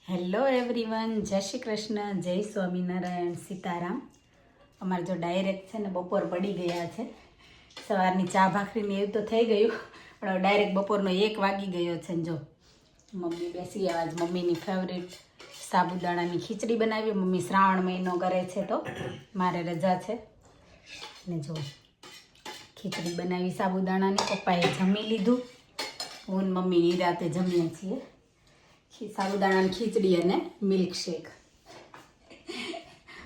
Hello everyone, જય શ્રી કૃષ્ણ, જય સ્વામિનારાયણ, સીતારામ. અમારે જો ડાયરેક્ટ છે ને બપોર પડી ગયા છે. સવારની ચા ભાખરીને એવું તો થઈ ગયું, પણ ડાયરેક્ટ બપોરનો 1 વાગી ગયો છે. જો મમ્મી બેસી આજ મમ્મીની ફેવરેટ સાબુદાણાની ખીચડી બનાવી. મમ્મી શ્રાવણ મહિનો કરે છે તો મારે રજા છે ને જો ખીચડી બનાવી સાબુદાણાની. પપ્પાએ જમી લીધું, હું ને મમ્મી નિરાતે જમીએ છીએ. સાબુદાણાની ખીચડી અને મિલ્કશેક.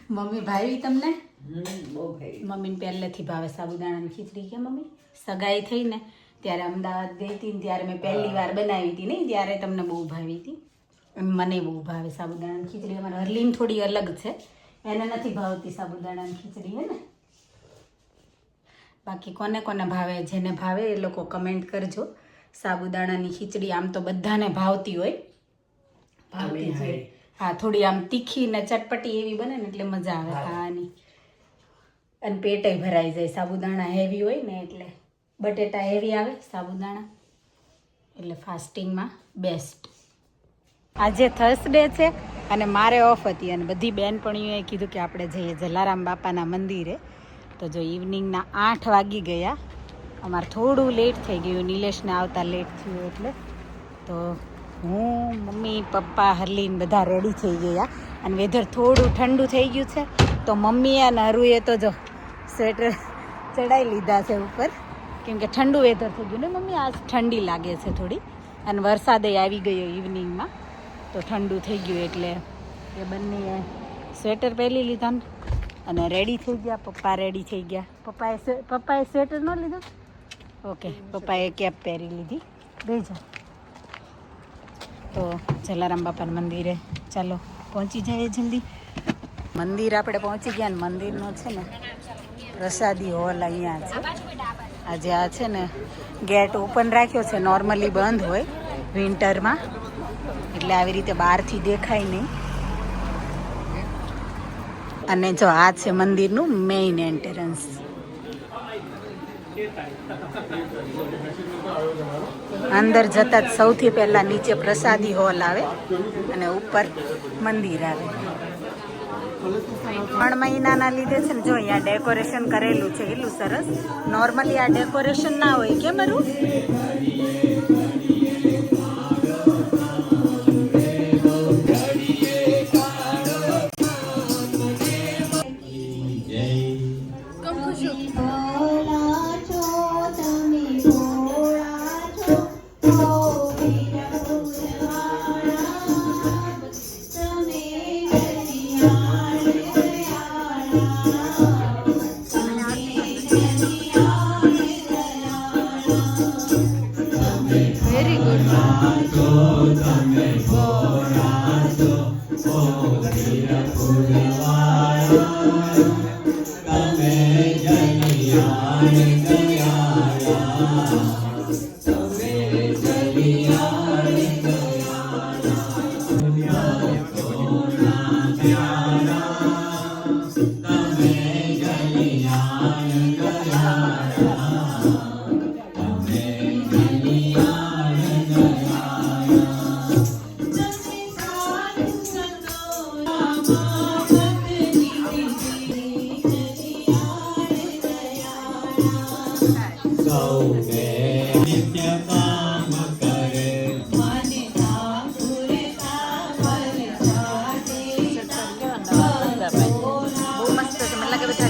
મમ્મી ભાવી તમને? બહુ ભાઈ. મમ્મીને પહેલેથી ભાવે સાબુદાણાની ખીચડી. કે મમ્મી સગાઈ થઈ ને ત્યારે અમદાવાદ ગઈ હતી ને ત્યારે મેં પહેલી વાર બનાવી હતી નહીં, ત્યારે તમને બહુ ભાવી હતી. મને બહુ ભાવે સાબુદાણાની ખીચડી. અમારે હરલીન થોડી અલગ છે, એને નથી ભાવતી સાબુદાણાની ખીચડી. હે ને બાકી કોને કોને ભાવે, જેને ભાવે એ લોકો કમેન્ટ કરજો. સાબુદાણાની ખીચડી આમ તો બધાને ભાવતી હોય, ભાવતી છે. હા, થોડી આમ તીખી ને ચટપટી એવી બને ને એટલે મજા આવે ખાવાની, અને પેટય ભરાઈ જાય. સાબુદાણા હેવી હોય ને એટલે, બટેટા હેવી આવે, સાબુદાણા એટલે ફાસ્ટિંગમાં બેસ્ટ. આજે થર્સડે છે અને મારે ઓફ હતી, અને બધી બહેનપણીઓએ કીધું કે આપણે જઈએ જલારામ બાપાના મંદિરે. તો જો ઇવનિંગના 8 વાગી ગયા. અમારે થોડું લેટ થઈ ગયું, નિલેશને આવતા લેટ થયું એટલે. તો હું, મમ્મી, પપ્પા, હરલીન બધા રેડી થઈ ગયા. અને વેધર થોડું ઠંડુ થઈ ગયું છે તો મમ્મીએ અને હરુએ તો જો સ્વેટર ચડાવી લીધા છે ઉપર, કેમ કે ઠંડુ વેધર થઈ ગયું ને મમ્મી. આજ ઠંડી લાગે છે થોડી, અને વરસાદે આવી ગયો ઇવનિંગમાં તો ઠંડુ થઈ ગયું એટલે એ બંને સ્વેટર પહેરી લીધા ને અને રેડી થઈ ગયા. પપ્પા રેડી થઈ ગયા. પપ્પાએ સ્વેટર ન લીધું? ઓકે, પપ્પાએ કેપ પહેરી લીધી. બેજા તો જલારામ બાપાના મંદિરે ચાલો પહોંચી જાય જલ્દી. મંદિર આપણે પહોંચી ગયા ને મંદિરનો છે ને પ્રસાદી હોલ અહીંયા છે. આજે આ છે ને ગેટ ઓપન રાખ્યો છે, નોર્મલી બંધ હોય વિન્ટરમાં, એટલે આવી રીતે બહારથી દેખાય નહીં. અને જો આ છે મંદિરનું મેઇન એન્ટ્રન્સ. અંદર જતા જ સૌથી પહેલા નીચે પ્રસાદી હોલ આવે અને ઉપર મંદિર આવે. 3 મહિનાના લીધે છે ને જો અહીંયા ડેકોરેશન કરેલું છે, એટલું સરસ. નોર્મલી આ ડેકોરેશન ના હોય કે મારું.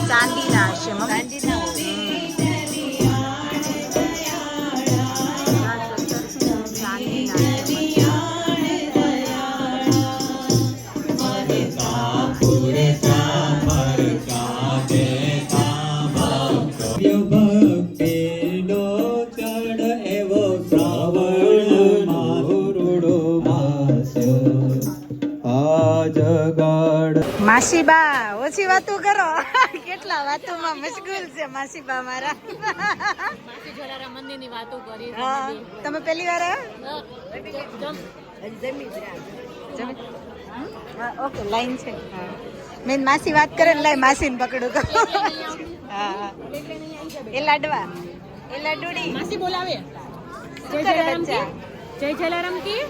ચાંદીના હશે મમ્મી. માસીબા ઓછી વાતો કરો, કેટલા વાતોમાં મશગુલ છે માસીબા મારા. તમે પહેલી વાર ઓકે લાઈન છે. મેં માસી વાત કરે લાઈ માસીને પકડું તો. હા, એ લાડવા, એ લાડુડી માસી બોલાવે. જય જલારામ કી.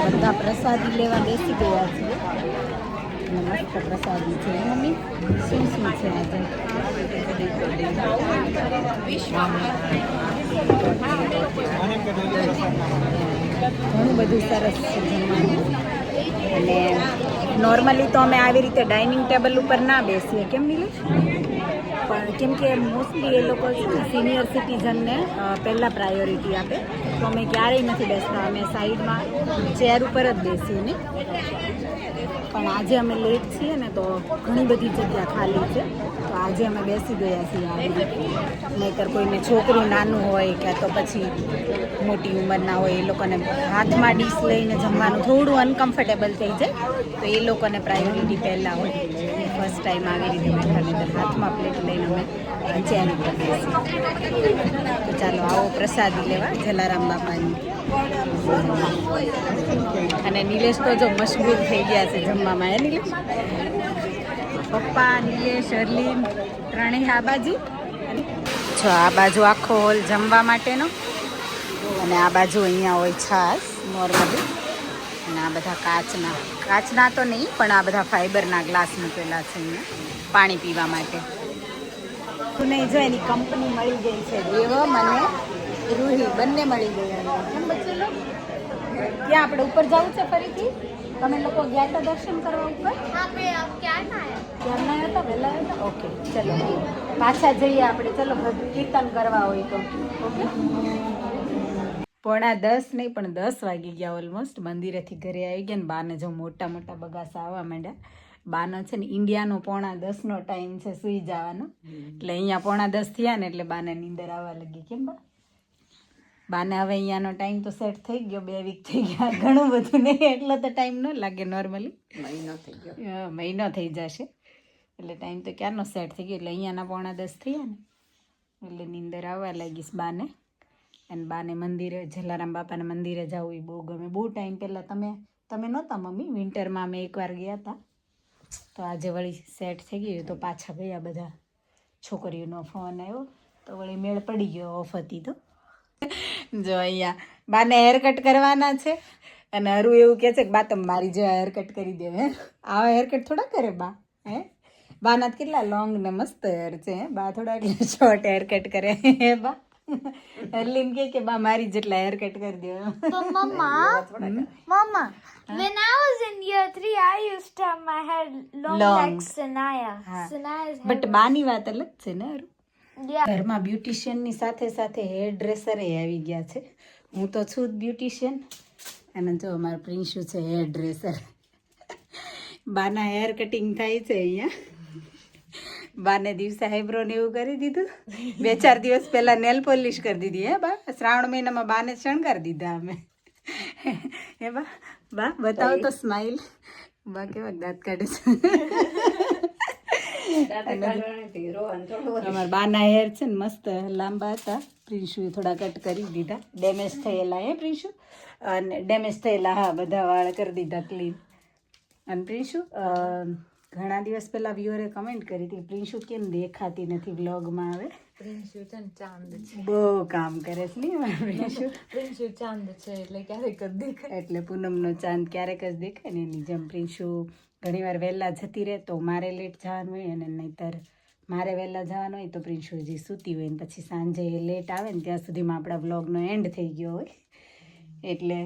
બધા પ્રસાદી લેવા બેસી ગયા છીએ. મસ્ત પ્રસાદી છે મમ્મી. શું શું છે આજે? ઘણું બધું સરસ છે જમવાનું. અને નોર્મલી તો અમે આવી રીતે ડાઇનિંગ ટેબલ ઉપર ના બેસીએ, કેમ નિલેશ? પણ કેમ કે મોસ્ટલી એ લોકો છે ને સિનિયર સિટીઝનને પહેલાં પ્રાયોરિટી આપે, તો અમે ક્યારેય નથી બેસતા. અમે સાઈડમાં ચેર ઉપર જ બેસીએ ને. પણ આજે અમે લેટ છીએ ને તો ઘણી બધી જગ્યા ખાલી છે, તો આજે અમે બેસી ગયા છીએ આવી રીતે. નહીંતર કોઈને છોકરું નાનું હોય કે તો પછી મોટી ઉંમરના હોય, એ લોકોને હાથમાં ડીશ લઈને જમવાનું થોડું અનકમ્ફર્ટેબલ થઈ જાય, તો એ લોકોને પ્રાયોરિટી પહેલાં હોય. ફર્સ્ટ ટાઈમ આવી રીતે બેઠા નહીં, હાથમાં પ્લેટ લઈને અમે ચેર ઉપર બેસીએ. તો ચાલો આવો પ્રસાદી લેવા જલારામ બાપાની. અને નિલેશ તો જો મશગુલ થઈ ગયા છે જમવામાં. હે નિલેશ? પપ્પા, નિલેશ, અર્લીન ત્રણેય આ બાજુ. જો આ બાજુ આખો હોલ જમવા માટેનો, અને આ બાજુ અહીંયા હોય છાશ નોર્મલી. અને આ બધા કાચના તો નહીં, પણ આ બધા ફાઈબરના ગ્લાસ મૂકેલા છે અહીંયા પાણી પીવા માટે. નહીં જો એની કંપની મળી ગઈ છે, દેવમ અને રૂહી બંને મળી ગયા. કેમ બચેલો? ક્યાં આપણે ઉપર જવું છે ફરીથી? તમે લોકો ગયા હતા દર્શન કરવા ઉપર? ક્યારના હતા? વહેલા હતા? ઓકે ચલો પાછા જઈએ આપણે. ચલો કીર્તન કરવા હોય તો. ઓકે 9:45 નહીં પણ 10 વાગી ગયા ઓલમોસ્ટ. મંદિરેથી ઘરે આવી ગયા ને બાને જો મોટા મોટા બગાસા આવવા માંડ્યા. બાનો છે ને ઇન્ડિયાનો 9:45નો ટાઈમ છે સૂઈ જવાનો, એટલે અહીંયા 9:45 થયા ને એટલે બાને નીંદર આવવા લાગી. કેમ બાને હવે અહીંયાનો ટાઈમ તો સેટ થઈ ગયો, 2 વીક થઈ ગયા. ઘણું બધું નહીં, એટલો તો ટાઈમ ન લાગે નોર્મલી. મહિનો થઈ ગયો, મહિનો થઈ જશે એટલે ટાઈમ તો ક્યારનો સેટ થઈ ગયો. એટલે અહીંયાના 9:45 થયા ને એટલે નીંદર આવવા લાગીશ બાને. અને બાને મંદિરે, જલારામ બાપાના મંદિરે જવું એ બહુ ગમે. બહુ ટાઈમ પહેલાં તમે નહોતા મમ્મી, વિન્ટરમાં અમે એકવાર ગયા હતા, તો આજે વળી સેટ થઈ ગયું તો પાછા ગયા બધા. છોકરીઓનો ફોન આવ્યો તો વળી મેળ પડી ગયો, ઓફ હતી તો. જો અહીંયા બાને હેર કટ કરવાના છે, અને હરું એવું કહે છે કે બા તમે મારી જેવા હેર કટ કરી દે. હે આવા હેર કટ થોડા કરે બા? હે બાના કેટલા લોંગ ને મસ્ત હેર છે. બા થોડા એટલે શોર્ટ હેર કટ કરે. હે બા અર્લીન કે બા મારી જેટલા હેર કટ કરી દે. Mama, when I was in year 3, I used to have my hair long like Sanaya. Sanaya's hair. But બાની વાત અલગ છે ને. Yeah. ઘરમાં બ્યુટિશિયનની સાથે સાથે હેર ડ્રેસરે આવી ગયા છે. હું તો છું જ બ્યુટિશિયન, અને જો અમારું પ્રિન્સુ છે હેર ડ્રેસર. બાના હેર કટિંગ થાય છે અહીંયા. બાને દિવસે આઈબ્રો ને એવું કરી દીધું. 2-4 દિવસ પહેલા નેલ પોલિશ કરી દીધી. હે બા શ્રાવણ મહિનામાં બાને શણગારી દીધા અમે. હે બા બતાવો તો સ્માઈલ. બા કેવા દાંત કાઢે છે. અમારા બાના હેર છે ને મસ્ત લાંબા હતા, પ્રિન્સુએ થોડા કટ કરી દીધા. ડેમેજ થયેલા હે પ્રિન્સુ? અને ડેમેજ થયેલા હા, બધા વાળ કરી દીધા ક્લીન. અને પ્રિન્સુ ઘણા દિવસ પહેલા વ્યુઅરે કમેન્ટ કરી હતી પ્રિન્સુ કેમ દેખાતી નથી વ્લોગમાં. હવે પ્રિન્સુ છે ને ચાંદ છે, બહુ કામ કરે છે નહીં પ્રિન્સુ? પ્રિન્સુ ચાંદ છે એટલે ક્યારેક જ દેખાય. એટલે પૂનમનો ચાંદ ક્યારેક જ દેખાય ને એની જેમ પ્રિન્સુ ઘણીવાર વહેલા જતી રહે તો મારે લેટ જવાનું હોય, અને નહીંતર મારે વહેલા જવાનું હોય તો પ્રિન્સુ હજી સૂતી હોય, ને પછી સાંજે લેટ આવે ને ત્યાં સુધીમાં આપણા વ્લોગનો એન્ડ થઈ ગયો હોય, એટલે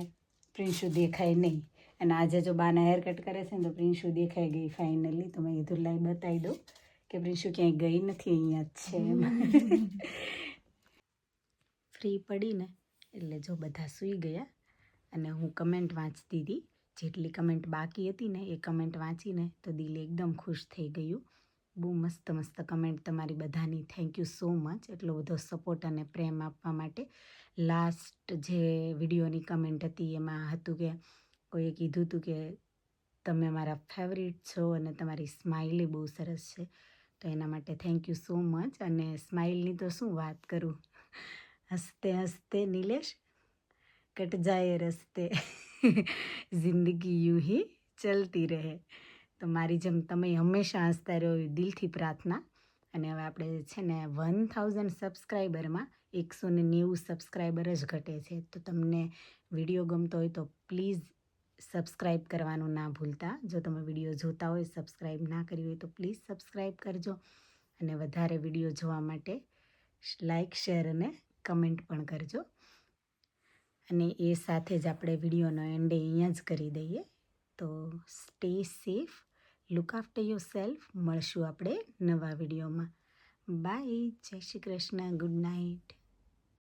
પ્રિન્સુ દેખાય નહીં. અને આજે જો બાના હેર કટ કરે છે ને તો પ્રિન્સુ દેખાઈ ગઈ ફાઇનલી. તો મેં કીધું લાઈ બતાવી દઉં કે પ્રિન્સુ ક્યાંય ગઈ નથી, અહીંયા જ છે એમ. ફ્રી પડીને એટલે જો બધા સૂઈ ગયા, અને હું કમેન્ટ વાંચતી હતી. જેટલી કમેન્ટ બાકી હતી ને એ કમેન્ટ વાંચીને તો દિલ એકદમ ખુશ થઈ ગયું. બહુ મસ્ત મસ્ત કમેન્ટ તમારી બધાની. થેન્ક યુ સો મચ એટલો બધો સપોર્ટ અને પ્રેમ આપવા માટે. લાસ્ટ જે વિડીયોની કમેન્ટ હતી એમાં હતું કે કોઈએ કીધું હતું કે તમે મારા ફેવરિટ છો અને તમારી સ્માઇલ બહુ સરસ છે, તો એના માટે થેન્ક યુ સો મચ. અને સ્માઇલની તો શું વાત કરું, હસતે હસતે નિલેશ કટ જાય રસ્તે, જિંદગી યું હી ચલતી રહે. તો મારી જેમ તમે હંમેશા હસતા રહો એવી દિલથી પ્રાર્થના. અને હવે આપણે છે ને 1000 સબસ્ક્રાઈબરમાં 190 સબસ્ક્રાઈબર જ ઘટે છે. તો તમને વિડીયો ગમતો હોય તો પ્લીઝ સબસ્ક્રાઈબ કરવાનું ના ભૂલતા. જો તમે વિડીયો જોતા હોય સબસ્ક્રાઈબ ના કરી હોય તો પ્લીઝ સબસ્ક્રાઈબ કરજો. અને વધારે વિડીયો જોવા માટે લાઈક, શેર અને કમેન્ટ પણ કરજો. અને એ સાથે જ આપણે વિડીયોનો એન્ડ અહીંયા જ કરી દઈએ. તો stay safe, look after your self. મળશું આપણે નવા વિડીયોમાં. બાય. જય શ્રી કૃષ્ણ. Good night.